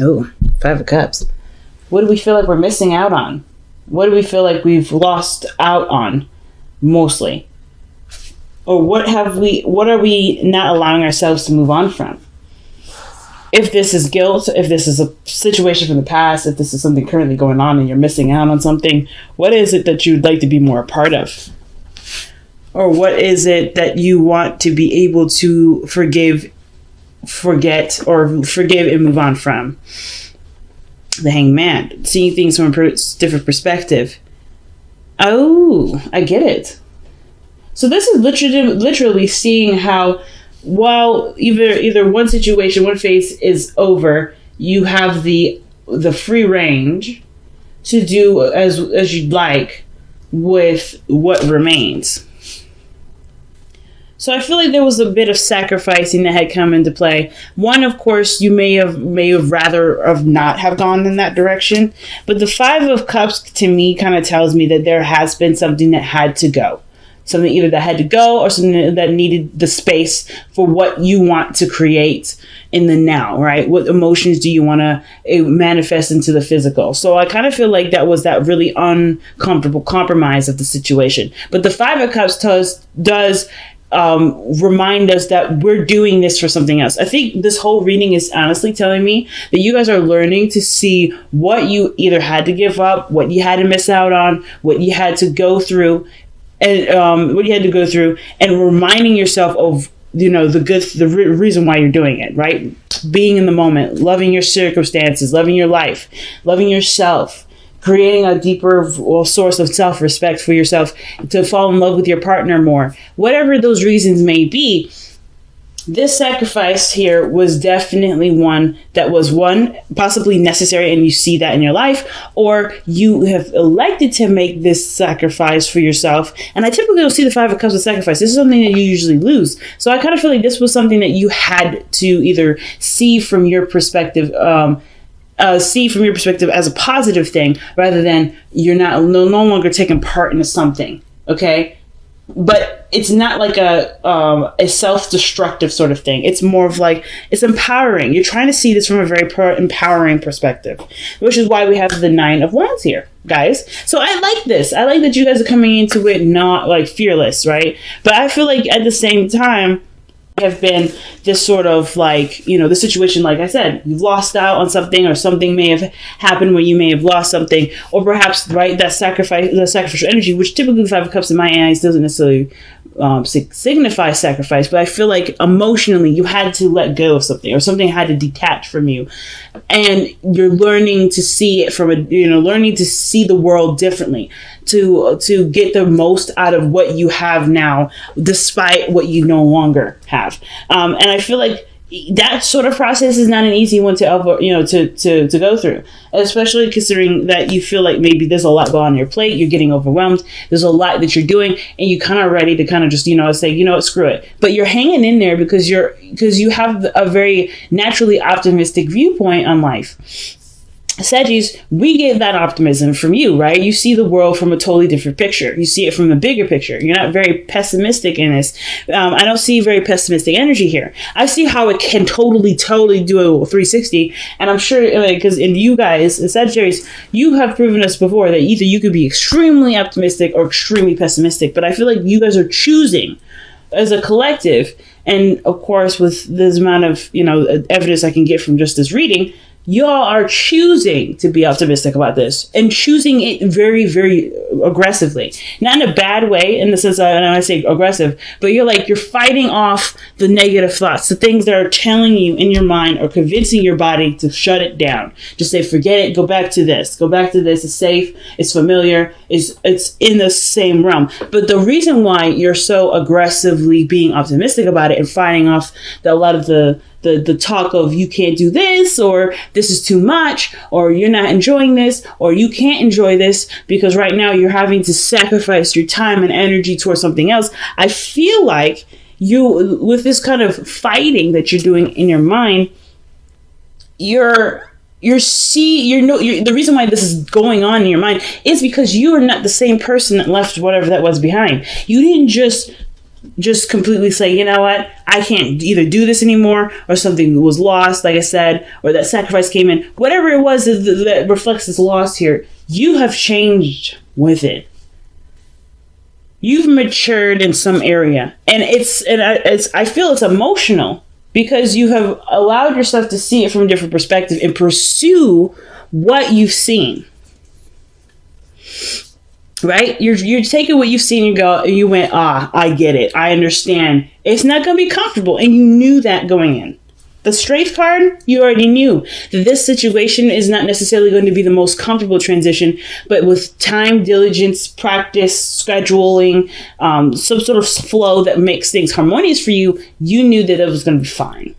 Oh, Five of Cups. What do we feel like we're missing out on? What do we feel like we've lost out on mostly? Or what are we not allowing ourselves to move on from? If this is guilt, if this is a situation from the past, if this is something currently going on and you're missing out on something, what is it that you'd like to be more a part of? Or what is it that you want to be able to forgive, forget, or forgive and move on from? The Hangman, seeing things from a different perspective. Oh, I get it. So this is literally seeing how, while either one situation, one phase is over, you have the free range to do as you'd like with what remains. So I feel like there was a bit of sacrificing that had come into play. One, of course, you may have rather have not have gone in that direction. But the Five of Cups to me kind of tells me that there has been something that had to go. Something either that had to go or something that needed the space for what you want to create in the now, right? What emotions do you want to manifest into the physical? So I kind of feel like that was that really uncomfortable compromise of the situation. But the Five of Cups does remind us that we're doing this for something else. I think this whole reading is honestly telling me that you guys are learning to see what you either had to give up, what you had to miss out on, what you had to go through, and and reminding yourself of the reason why you're doing it, right? Being in the moment, loving your circumstances, loving your life, loving yourself, creating a deeper source of self-respect for yourself, to fall in love with your partner more. Whatever those reasons may be, this sacrifice here was definitely one that was possibly necessary, and you see that in your life, or you have elected to make this sacrifice for yourself. And I typically don't see the Five of Cups as sacrifice. This is something that you usually lose. So I kind of feel like this was something that you had to either see from your perspective, as a positive thing, rather than you're no longer taking part in something. Okay. But it's not like a self-destructive sort of thing. It's more of like, it's empowering. You're trying to see this from a very empowering perspective, which is why we have the Nine of Wands here, guys. So I like this. I like that you guys are coming into it not like fearless, right? But I feel like at the same time, have been this sort of like, the situation, like I said, you've lost out on something, or something may have happened where you may have lost something, or perhaps, right, the sacrificial energy, which typically the Five of Cups in my eyes doesn't necessarily signify sacrifice, but I feel like emotionally you had to let go of something, or something had to detach from you, and you're learning to see it from learning to see the world differently, to get the most out of what you have now, despite what you no longer have. And I feel like that sort of process is not an easy one to go through, especially considering that you feel like maybe there's a lot going on your plate, you're getting overwhelmed, there's a lot that you're doing, and you kind of ready to kind of just say, screw it. But you're hanging in there because you have a very naturally optimistic viewpoint on life. Saggies, we get that optimism from you, right? You see the world from a totally different picture. You see it from the bigger picture. You're not very pessimistic in this. I don't see very pessimistic energy here. I see how it can totally do a 360. And I'm sure, because in you guys, in Sagittarius, you have proven us before that either you could be extremely optimistic or extremely pessimistic. But I feel like you guys are choosing as a collective. And of course, with this amount of, evidence I can get from just this reading, y'all are choosing to be optimistic about this, and choosing it very, very aggressively. Not in a bad way, in the sense that, and I say aggressive, but you're fighting off the negative thoughts, the things that are telling you in your mind, or convincing your body to shut it down. Just say, forget it, go back to this, it's safe, it's familiar, it's in the same realm. But the reason why you're so aggressively being optimistic about it and fighting off a lot of the talk of you can't do this, or this is too much, or you're not enjoying this, or you can't enjoy this because right now you're having to sacrifice your time and energy towards something else. I feel like you, with this kind of fighting that you're doing in your mind, the reason why this is going on in your mind is because you are not the same person that left whatever that was behind. You didn't just just completely say, you know what, I can't either do this anymore, or something was lost, like I said, or that sacrifice came in, whatever it was that reflects this loss here, you have changed with it. You've matured in some area, and I feel it's emotional because you have allowed yourself to see it from a different perspective and pursue what you've seen. Right? You're taking what you've seen and you went, I get it. I understand. It's not going to be comfortable. And you knew that going in. The Strength card, you already knew that this situation is not necessarily going to be the most comfortable transition, but with time, diligence, practice, scheduling, some sort of flow that makes things harmonious for you, you knew that it was going to be fine.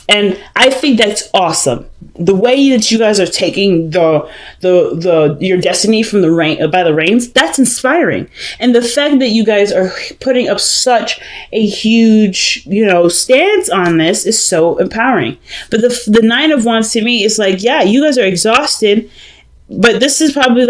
And I think that's awesome. The way that you guys are taking your destiny from the rain by the reins, that's inspiring. And the fact that you guys are putting up such a huge, stance on this is so empowering. But the Nine of Wands to me is like, yeah, you guys are exhausted, but this is probably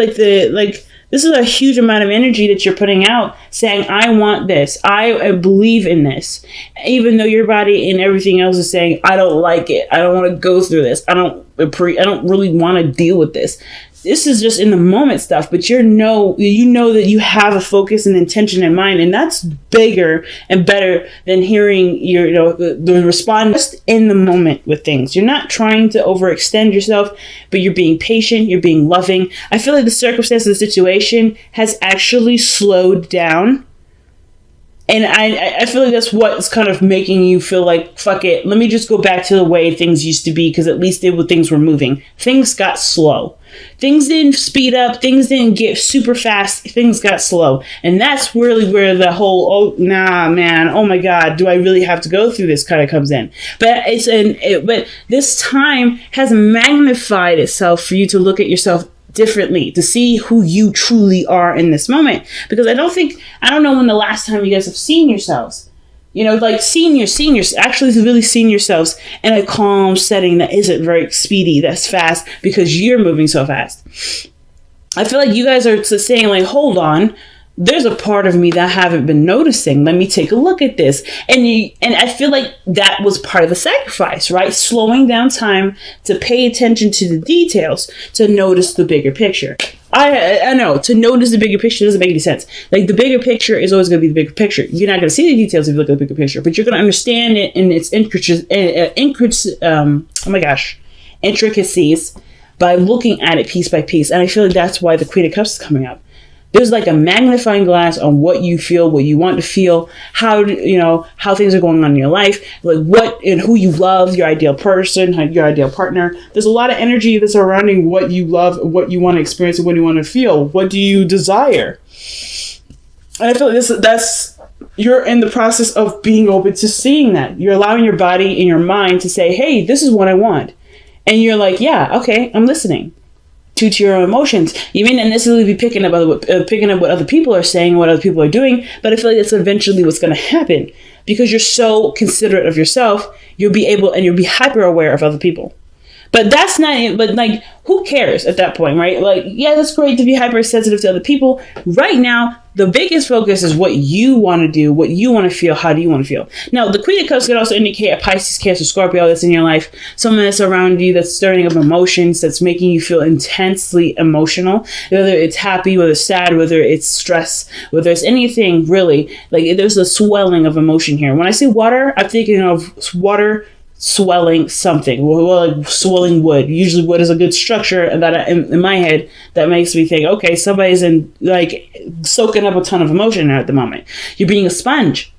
this is a huge amount of energy that you're putting out, saying, I want this. I believe in this. Even though your body and everything else is saying, I don't like it. I don't want to go through this. I don't really want to deal with this. This is just in the moment stuff, but you know that you have a focus and intention in mind, and that's bigger and better than hearing the response just in the moment with things. You're not trying to overextend yourself, but you're being patient, you're being loving. I feel like the circumstance of the situation has actually slowed down. And I feel like that's what's kind of making you feel like, fuck it, let me just go back to the way things used to be, because at least things were moving. Things got slow. Things didn't speed up. Things didn't get super fast. Things got slow. And that's really where the whole, oh my God, do I really have to go through this kind of comes in. But but this time has magnified itself for you to look at yourself differently, to see who you truly are in this moment. Because I don't know when the last time you guys have seen yourselves, actually really seen yourselves in a calm setting that isn't very speedy, that's fast, because you're moving so fast. I feel like you guys are saying, like, hold on, there's a part of me that I haven't been noticing. Let me take a look at this. And I feel like that was part of the sacrifice, right? Slowing down time to pay attention to the details, to notice the bigger picture. I know, to notice the bigger picture doesn't make any sense. Like, the bigger picture is always going to be the bigger picture. You're not going to see the details if you look at the bigger picture, but you're going to understand it in its intricacies by looking at it piece by piece. And I feel like that's why the Queen of Cups is coming up. There's like a magnifying glass on what you feel, what you want to feel, how things are going on in your life, like what and who you love, your ideal person, your ideal partner. There's a lot of energy that's surrounding what you love, what you want to experience, and what you want to feel. What do you desire? And I feel like you're in the process of being open to seeing that. You're allowing your body and your mind to say, hey, this is what I want. And you're like, yeah, okay, I'm listening. To your own emotions. You may not necessarily be picking up what other people are saying, what other people are doing, but I feel like that's eventually what's going to happen, because you're so considerate of yourself. You'll be hyper aware of other people. But that's not it. But like, who cares at that point, right? Like, yeah, that's great to be hypersensitive to other people. Right now, the biggest focus is what you want to do, what you want to feel, how do you want to feel. Now, the Queen of Cups could also indicate a Pisces, Cancer, Scorpio that's in your life, someone that's around you that's stirring up emotions, that's making you feel intensely emotional, whether it's happy, whether it's sad, whether it's stress, whether it's anything really. Like, there's a swelling of emotion here. When I say water, I'm thinking of water swelling something, like swelling wood. Usually wood is a good structure, and that in my head that makes me think, okay, somebody's soaking up a ton of emotion at the moment. You're being a sponge,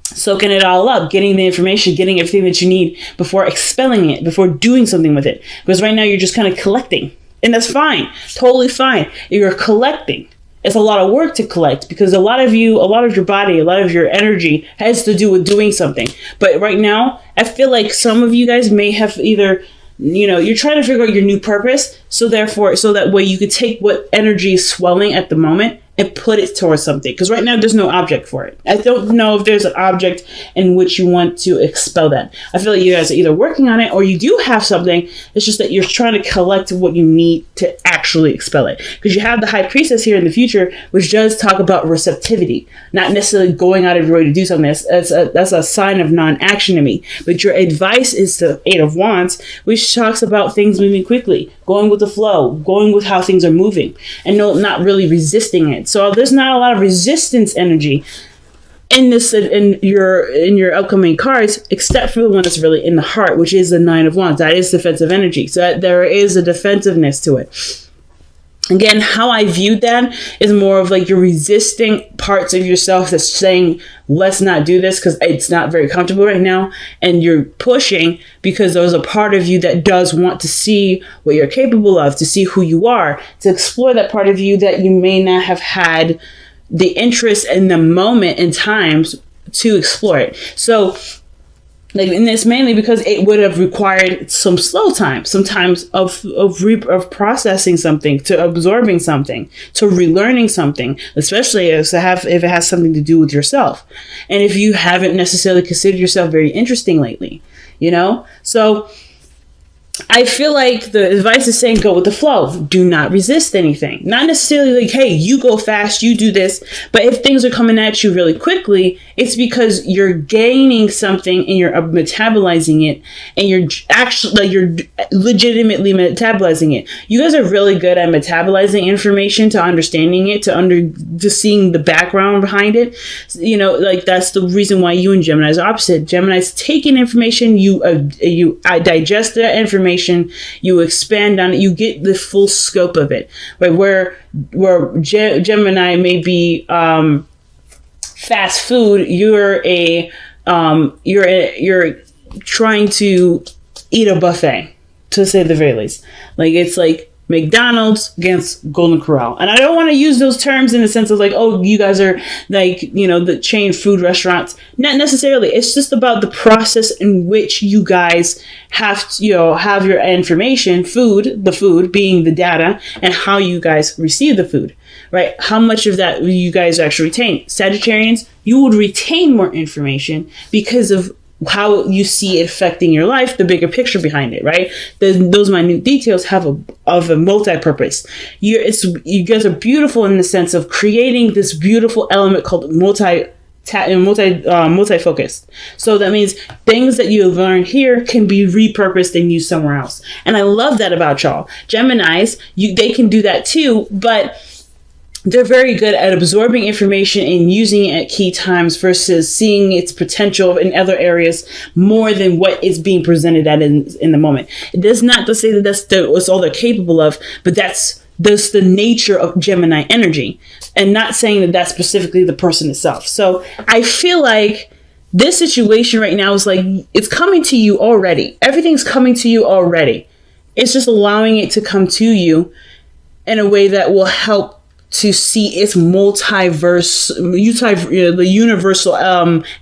soaking it all up, getting the information, getting everything that you need before expelling it, before doing something with it. Because right now you're just kind of collecting, and that's fine, totally fine. You're collecting. It's a lot of work to collect, because a lot of your body, a lot of your energy has to do with doing something. But right now, I feel like some of you guys may have either, you're trying to figure out your new purpose. So that way you could take what energy is swelling at the moment and put it towards something. Because right now there's no object for it. I don't know if there's an object in which you want to expel that. I feel like you guys are either working on it or you do have something. It's just that you're trying to collect what you need to actually expel it. Because you have the High Priestess here in the future, which does talk about receptivity, not necessarily going out of your way to do something. That's a sign of non-action to me. But your advice is the Eight of Wands, which talks about things moving quickly, going with the flow, going with how things are moving, and not really resisting it. So there's not a lot of resistance energy in this in your upcoming cards, except for the one that's really in the heart, which is the Nine of Wands. That is defensive energy. So there is a defensiveness to it. Again, how I viewed that is more of like you're resisting parts of yourself that's saying, let's not do this because it's not very comfortable right now. And you're pushing because there's a part of you that does want to see what you're capable of, to see who you are, to explore that part of you that you may not have had the interest in the moment in times to explore it. So like, and it's mainly because it would have required some slow time, sometimes of processing something, to absorbing something, to relearning something, especially if it has something to do with yourself. And if you haven't necessarily considered yourself very interesting lately, so I feel like the advice is saying go with the flow. Do not resist anything. Not necessarily like, hey, you go fast, you do this. But if things are coming at you really quickly, it's because you're gaining something and you're to it, and you're actually you're legitimately metabolizing it. You guys are really good at metabolizing information, to understanding it, to seeing the background behind it. Like that's the reason why you and Gemini's are opposite. Gemini's take in information, you digest that information, you expand on it, you get the full scope of it. Right, where Gemini may be fast food, you're trying to eat a buffet, to say the very least. Like it's like McDonald's against Golden Corral. And I don't want to use those terms in the sense of like, oh, you guys are like, the chain food restaurants. Not necessarily. It's just about the process in which you guys have to, have your information, the food being the data, and how you guys receive the food, right? How much of that you guys actually retain. Sagittarians, you would retain more information because of how you see it affecting your life, the bigger picture behind it, right? Those minute details have a multi-purpose. You guys are beautiful in the sense of creating this beautiful element called multi-focused. So that means things that you have learned here can be repurposed and used somewhere else. And I love that about y'all. Geminis, they can do that too, but they're very good at absorbing information and using it at key times versus seeing its potential in other areas more than what is being presented at in the moment. It does not to say that that's all they're capable of, but that's the nature of Gemini energy, and not saying that that's specifically the person itself. So I feel like this situation right now is like, it's coming to you already. Everything's coming to you already. It's just allowing it to come to you in a way that will help to see its the universal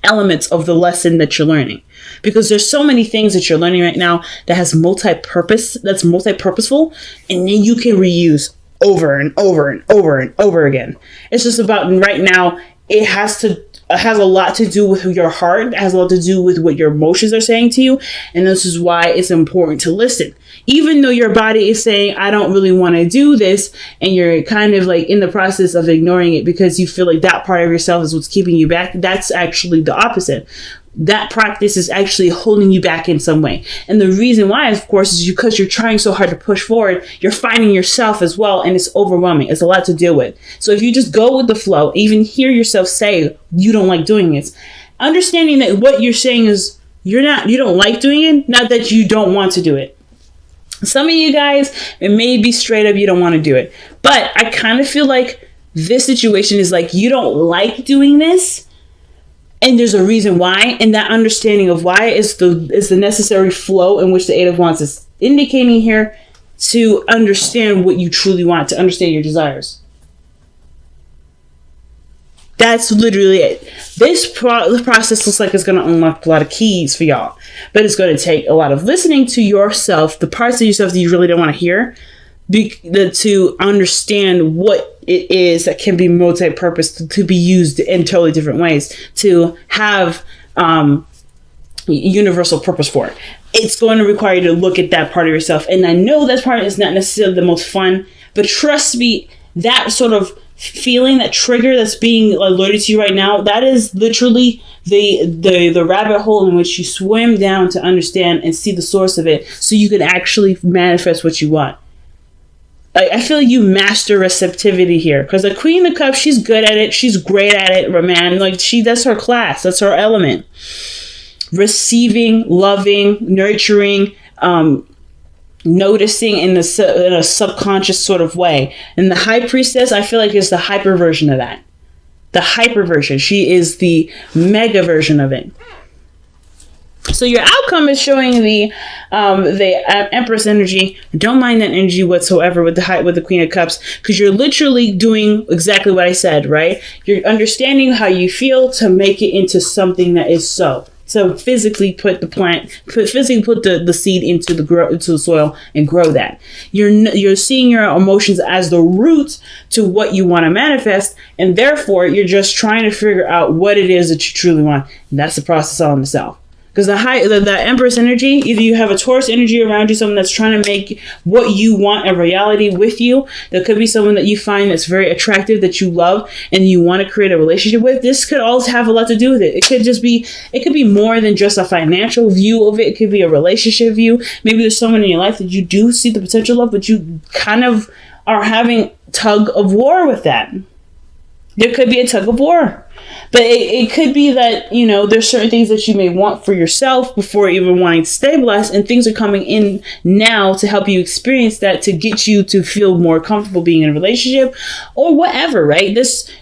elements of the lesson that you're learning. Because there's so many things that you're learning right now that has multi-purposeful, and then you can reuse over and over and over and over again. It's just about right now, it has a lot to do with your heart. It has a lot to do with what your emotions are saying to you. And this is why it's important to listen. Even though your body is saying, I don't really want to do this, and you're kind of like in the process of ignoring it because you feel like that part of yourself is what's keeping you back, that's actually the opposite. That practice is actually holding you back in some way. And the reason why, of course, is because you're trying so hard to push forward, you're finding yourself as well, and it's overwhelming. It's a lot to deal with. So if you just go with the flow, even hear yourself say you don't like doing it, understanding that what you're saying is you don't like doing it, not that you don't want to do it. Some of you guys, it may be straight up you don't want to do it. But I kind of feel like this situation is like you don't like doing this, and there's a reason why, and that understanding of why is the necessary flow in which the Eight of Wands is indicating here, to understand what you truly want, to understand your desires. That's literally it. This process looks like it's going to unlock a lot of keys for y'all, but it's going to take a lot of listening to yourself, the parts of yourself that you really don't want to hear, to understand what it is that can be multi-purpose to be used in totally different ways to have universal purpose for it. It's going to require you to look at that part of yourself. And I know that part is not necessarily the most fun, but trust me, that sort of feeling, that trigger that's being alerted to you right now, that is literally the rabbit hole in which you swim down to understand and see the source of it so you can actually manifest what you want. I feel like you master receptivity here, because the Queen of Cups, she's good at it. She's great at it, man. Like, that's her class. That's her element. Receiving, loving, nurturing, noticing in a subconscious sort of way. And the High Priestess, I feel like, is the hyper version of that. The hyper version. She is the mega version of it. So your outcome is showing the Empress energy. Don't mind that energy whatsoever with the Queen of Cups, because you're literally doing exactly what I said, right? You're understanding how you feel to make it into something that is so. So physically put the seed into the soil and grow that. You're seeing your emotions as the root to what you want to manifest, and therefore you're just trying to figure out what it is that you truly want. And that's the process all in itself. Because the Empress energy, either you have a Taurus energy around you, someone that's trying to make what you want a reality with you. There could be someone that you find that's very attractive, that you love, and you want to create a relationship with. This could also have a lot to do with it. It could be more than just a financial view of it. It could be a relationship view. Maybe there's someone in your life that you do see the potential of, but you kind of are having tug of war with that. There could be a tug of war. But it could be that, there's certain things that you may want for yourself before even wanting to stabilize, and things are coming in now to help you experience that, to get you to feel more comfortable being in a relationship or whatever, right?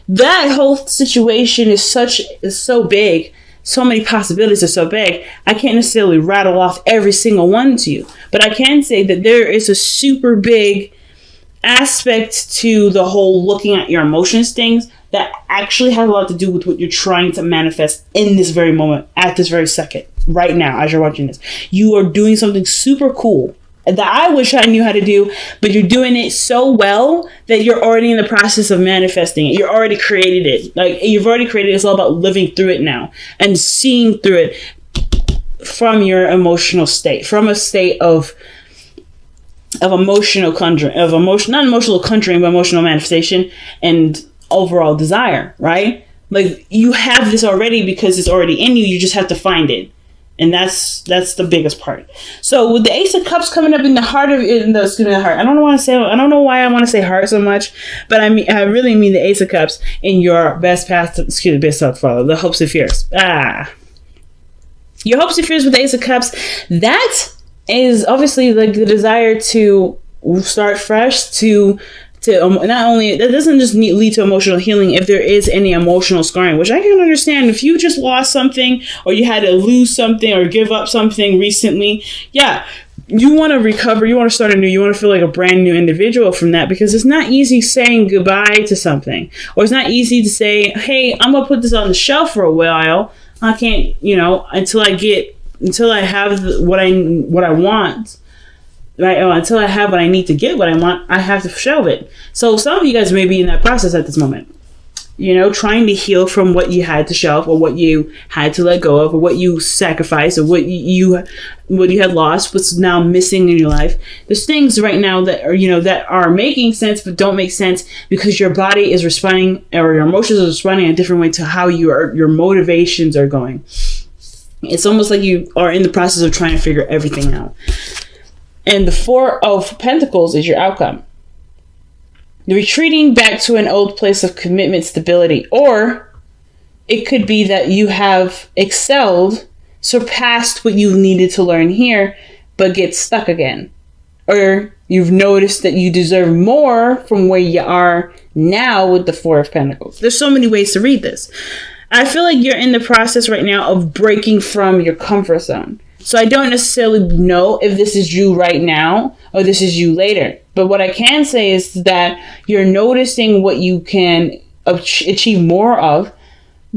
That whole situation is so big. So many possibilities are so big. I can't necessarily rattle off every single one to you, but I can say that there is a super big aspect to the whole looking at your emotions things that actually have a lot to do with what you're trying to manifest in this very moment, at this very second, right now, as you're watching this. You are doing something super cool that I wish I knew how to do, but you're doing it so well that you're already in the process of manifesting it. You already created it. Like, you've already created it. It's all about living through it now and seeing through it from your emotional state, from a state of emotional conjuring, not emotional conjuring, but emotional manifestation and overall desire, right? Like, you have this already because it's already in you. You just have to find it. And that's the biggest part. So with the Ace of Cups coming up in the heart of the heart. I don't know why I want to say heart so much, but I really mean the Ace of Cups in your best path to, best self follow, the hopes and fears. Your hopes and fears with the Ace of Cups, that is obviously like the desire to start fresh, to not only, that doesn't just lead to emotional healing if there is any emotional scarring, which I can understand. If you just lost something, or you had to lose something or give up something recently, yeah, you want to recover, you want to start anew, you want to feel like a brand new individual from that, because it's not easy saying goodbye to something, or it's not easy to say, hey, I'm gonna put this on the shelf for a while. I can't, until I have what I want. Right? Until I have what I need to get what I want, I have to shelve it. So some of you guys may be in that process at this moment. Trying to heal from what you had to shelve, or what you had to let go of, or what you sacrificed, or what you had lost, what's now missing in your life. There's things right now that are, that are making sense but don't make sense because your body is responding, or your emotions are responding in a different way to how your motivations are going. It's almost like you are in the process of trying to figure everything out. And the Four of Pentacles is your outcome. The retreating back to an old place of commitment, stability, or it could be that you have excelled, surpassed what you needed to learn here, but get stuck again. Or you've noticed that you deserve more from where you are now with the Four of Pentacles. There's so many ways to read this. I feel like you're in the process right now of breaking from your comfort zone. So I don't necessarily know if this is you right now or this is you later. But what I can say is that you're noticing what you can achieve more of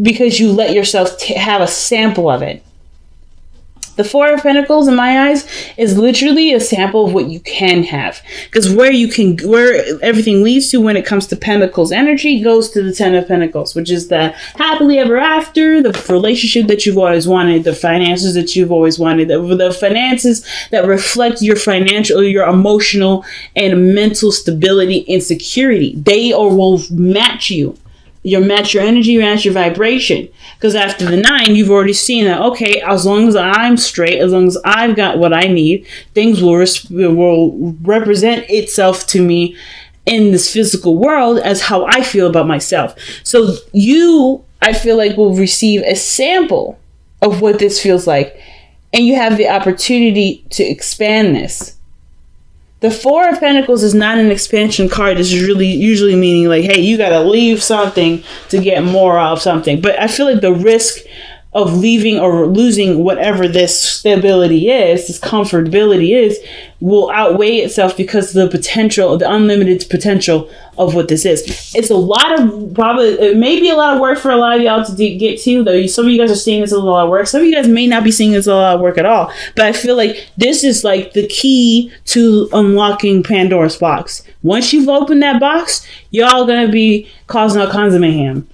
because you let yourself have a sample of it. The Four of Pentacles, in my eyes, is literally a sample of what you can have. Because where everything leads to when it comes to Pentacles energy goes to the Ten of Pentacles, which is the happily ever after, the relationship that you've always wanted, the finances that you've always wanted, the finances that reflect your financial, your emotional and mental stability and security. They will match you. You'll match your energy, match your vibration. Because after the 9, you've already seen that, okay, as long as I'm straight, as long as I've got what I need, things will represent itself to me in this physical world as how I feel about myself. So you, I feel like, will receive a sample of what this feels like. And you have the opportunity to expand this. The Four of Pentacles is not an expansion card. This is really usually meaning like, hey, you got to leave something to get more of something. But I feel like the risk of leaving or losing whatever this stability is, this comfortability is, will outweigh itself because of the potential, the unlimited potential of what this is. It's a lot of, probably, it may be a lot of work for a lot of y'all to get to, though. Some of you guys are seeing this as a lot of work. Some of you guys may not be seeing this as a lot of work at all. But I feel like this is like the key to unlocking Pandora's box. Once you've opened that box, y'all gonna be causing all kinds of mayhem.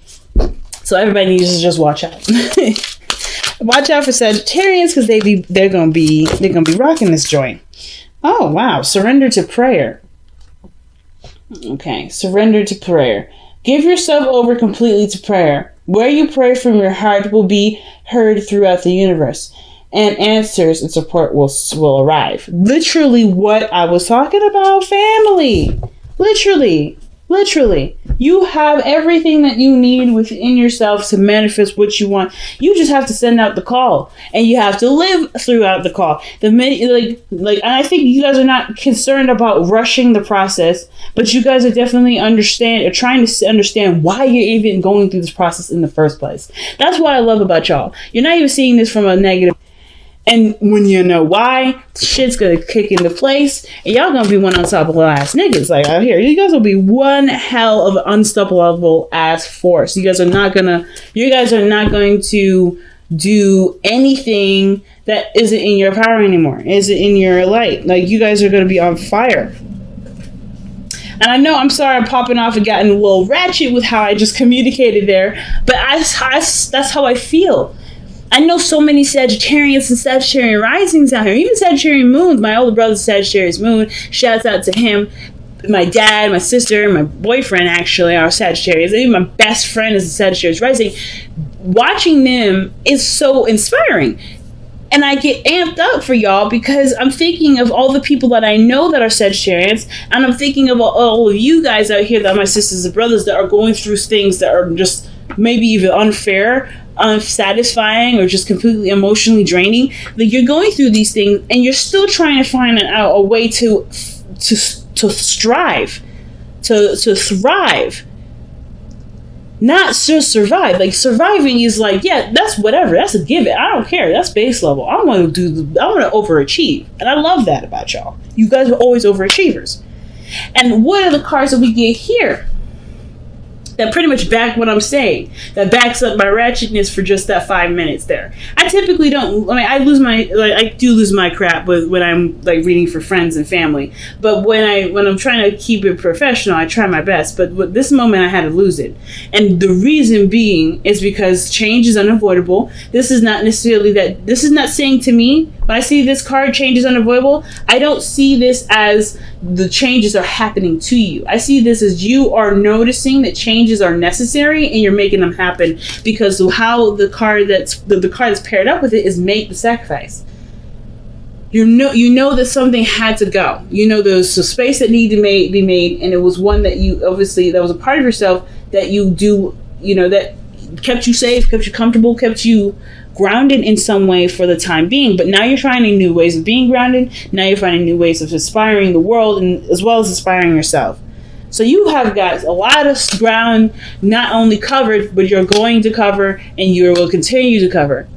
So everybody needs to just watch out. Watch out for Sagittarians because they're gonna be rocking this joint. Oh wow! Surrender to prayer. Okay, surrender to prayer. Give yourself over completely to prayer. Where you pray from your heart will be heard throughout the universe, and answers and support will arrive. Literally, what I was talking about, family. Literally, you have everything that you need within yourself to manifest what you want. You just have to send out the call, and you have to live throughout the call. And I think you guys are not concerned about rushing the process, but you guys are definitely trying to understand why you're even going through this process in the first place. That's what I love about y'all. You're not even seeing this from a negative. And when you know why, shit's gonna kick into place, and y'all gonna be one unstoppable ass niggas. Like out here, you guys will be one hell of an unstoppable ass force. You guys are not going to do anything that isn't in your power anymore, isn't in your light. Like you guys are gonna be on fire. And I know, I'm sorry, I'm popping off and getting a little ratchet with how I just communicated there, but that's how I feel. I know so many Sagittarians and Sagittarian risings out here, even Sagittarian moons. My older brother's Sagittarius moon. Shouts out to him. My dad, my sister, my boyfriend actually are Sagittarius. Even my best friend is a Sagittarius rising. Watching them is so inspiring. And I get amped up for y'all because I'm thinking of all the people that I know that are Sagittarians, and I'm thinking of all of you guys out here that are my sisters and brothers that are going through things that are just maybe even unfair, unsatisfying, or just completely emotionally draining. Like you're going through these things and you're still trying to find a way to strive, to thrive, not just survive. Like surviving is like, yeah, that's whatever, that's a given. I don't care, that's base level. I want to overachieve, and I love that about y'all. You guys are always overachievers. And what are the cards that we get here that pretty much back what I'm saying, that backs up my ratchetness for just that 5 minutes there? I typically don't, I do lose my crap when I'm like reading for friends and family, but when I'm trying to keep it professional, I try my best. But with this moment, I had to lose it, and the reason being is because change is unavoidable. This is not necessarily that. This is not saying to me, when I see this card, change is unavoidable, I don't see this as the changes are happening to you. I see this as you are noticing that changes are necessary and you're making them happen because of how the card that's paired up with it is make the sacrifice. You know that something had to go. You know there's a space that needed to be made, and it was one that you obviously, that was a part of yourself that you do, that kept you safe, kept you comfortable, kept you grounded in some way for the time being. But now you're finding new ways of being grounded. Now you're finding new ways of inspiring the world, and as well as inspiring yourself. So you have got a lot of ground not only covered, but you're going to cover, and you will continue to cover.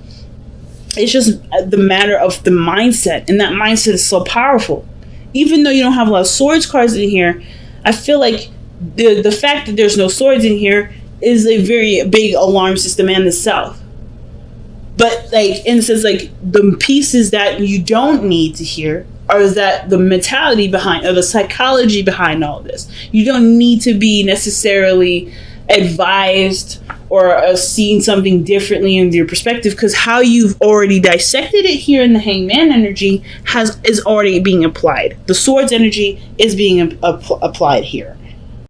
It's just the matter of the mindset, and that mindset is so powerful. Even though you don't have a lot of swords cards in here, I feel like the fact that there's no swords in here is a very big alarm system in itself. But like, in a sense, like the pieces that you don't need to hear are that the mentality behind, or the psychology behind all this. You don't need to be necessarily advised or seeing something differently in your perspective, because how you've already dissected it here in the Hangman energy is already being applied. The Swords energy is being applied here.